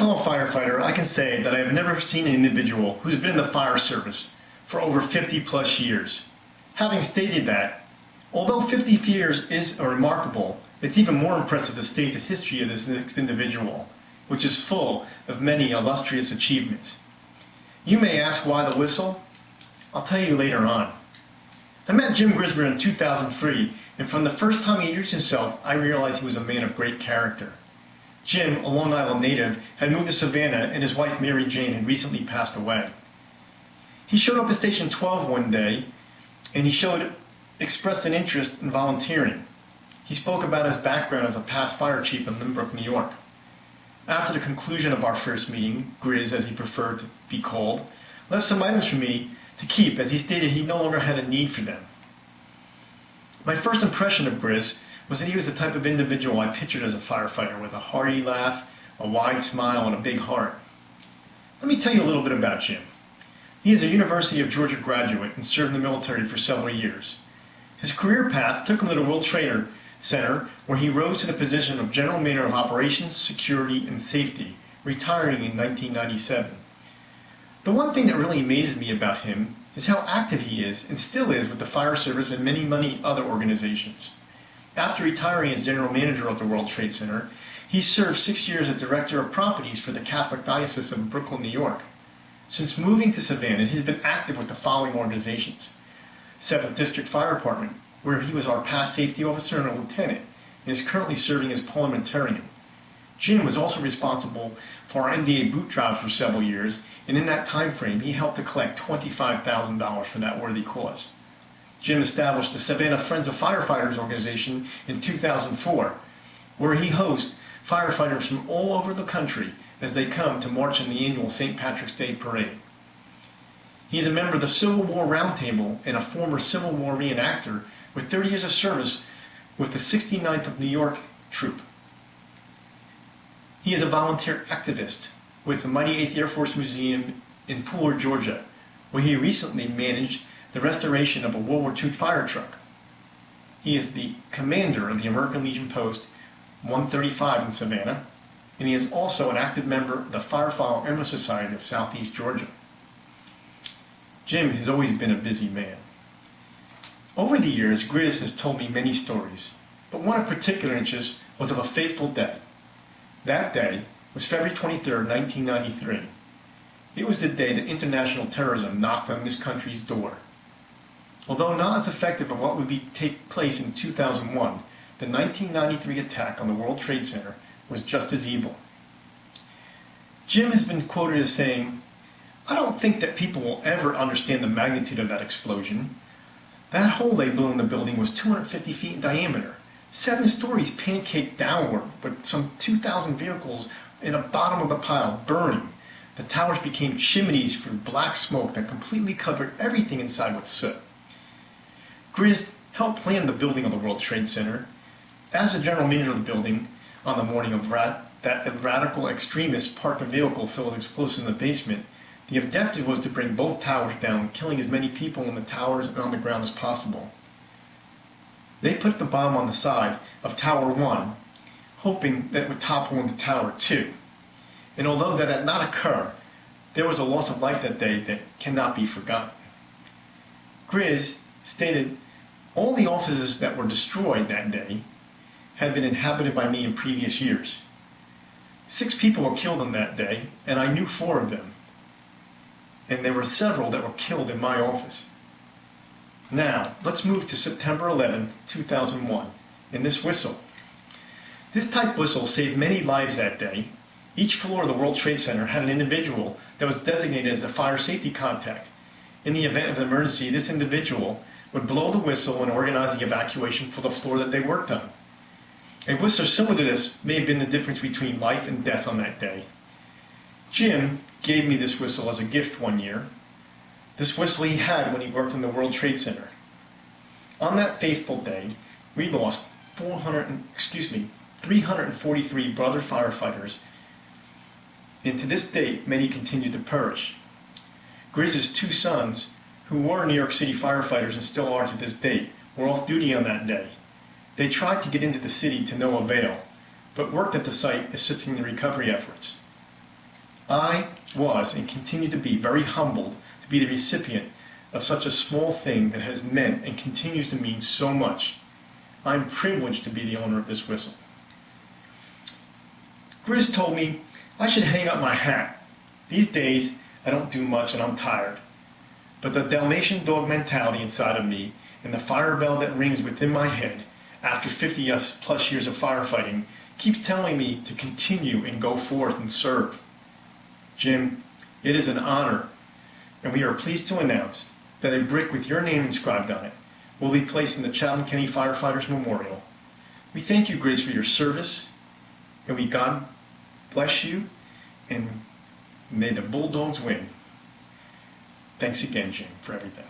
fellow firefighter, I can say that I have never seen an individual who's been in the fire service for over 50 plus years. Having stated that, although 50 years is remarkable, it's even more impressive to state the history of this next individual, which is full of many illustrious achievements. You may ask why the whistle? I'll tell you later on. I met Jim Grismer in 2003, and from the first time he introduced himself, I realized he was a man of great character. Jim, a Long Island native, had moved to Savannah, and his wife Mary Jane had recently passed away. He showed up at Station 12 one day, and he expressed an interest in volunteering. He spoke about his background as a past fire chief in Lynbrook, New York. After the conclusion of our first meeting, Grizz, as he preferred to be called, left some items for me to keep, as he stated he no longer had a need for them. My first impression of Grizz was that he was the type of individual I pictured as a firefighter, with a hearty laugh, a wide smile, and a big heart. Let me tell you a little bit about Jim. He is a University of Georgia graduate and served in the military for several years. His career path took him to the World Trade Center, where he rose to the position of General Manager of Operations, Security, and Safety, retiring in 1997. The one thing that really amazes me about him is how active he is and still is with the fire service and many other organizations. After retiring as General Manager of the World Trade Center, he served 6 years as Director of Properties for the Catholic Diocese of Brooklyn, New York. Since moving to Savannah, he's been active with the following organizations: 7th District Fire Department, where he was our past safety officer and a lieutenant, and is currently serving as parliamentarian. Jim was also responsible for our NDA boot drives for several years, and in that time frame, he helped to collect $25,000 for that worthy cause. Jim established the Savannah Friends of Firefighters organization in 2004, where he hosts firefighters from all over the country as they come to march in the annual St. Patrick's Day Parade. He is a member of the Civil War Roundtable and a former Civil War reenactor with 30 years of service with the 69th of New York Troop. He is a volunteer activist with the Mighty 8th Air Force Museum in Pooler, Georgia, where he recently managed the restoration of a World War II fire truck. He is the commander of the American Legion Post 135 in Savannah, and he is also an active member of the Firefowl Emma Society of Southeast Georgia. Jim has always been a busy man. Over the years, Grizz has told me many stories, but one of particular interest was of a fateful day. That day was February 23, 1993. It was the day that international terrorism knocked on this country's door. Although not as effective as what would take place in 2001, the 1993 attack on the World Trade Center was just as evil. Jim has been quoted as saying, "I don't think that people will ever understand the magnitude of that explosion. That hole they blew in the building was 250 feet in diameter, 7 stories pancaked downward, with some 2,000 vehicles in the bottom of the pile burning. The towers became chimneys for black smoke that completely covered everything inside with soot." Grizz helped plan the building of the World Trade Center. As the general manager of the building, on the morning of that a radical extremist parked a vehicle filled with explosives in the basement, the objective was to bring both towers down, killing as many people in the towers and on the ground as possible. They put the bomb on the side of Tower 1, hoping that it would topple into Tower 2. And although that did not occur, there was a loss of life that day that cannot be forgotten. Grizz stated, "All the offices that were destroyed that day had been inhabited by me in previous years. 6 people were killed on that day, and I knew 4 of them. And there were several that were killed in my office." Now, let's move to September 11, 2001, and this whistle. This type whistle saved many lives that day. Each floor of the World Trade Center had an individual that was designated as a fire safety contact. In the event of an emergency, this individual would blow the whistle and organize the evacuation for the floor that they worked on. A whistle similar to this may have been the difference between life and death on that day. Jim gave me this whistle as a gift one year. This whistle he had when he worked in the World Trade Center. On that fateful day, we lost 343 brother firefighters, and to this date, many continue to perish. Grizz's 2 sons, who were New York City firefighters and still are to this date, were off duty on that day. They tried to get into the city to no avail, but worked at the site assisting the recovery efforts. I was and continue to be very humbled to be the recipient of such a small thing that has meant and continues to mean so much. I'm privileged to be the owner of this whistle. Grizz told me I should hang up my hat. These days, I don't do much and I'm tired. But the Dalmatian dog mentality inside of me and the fire bell that rings within my head after 50 plus years of firefighting keeps telling me to continue and go forth and serve. Jim, it is an honor, and we are pleased to announce that a brick with your name inscribed on it will be placed in the Chatham-Kenney Firefighters Memorial. We thank you, Grace, for your service, and we God bless you, and may the Bulldogs win. Thanks again, Jim, for everything.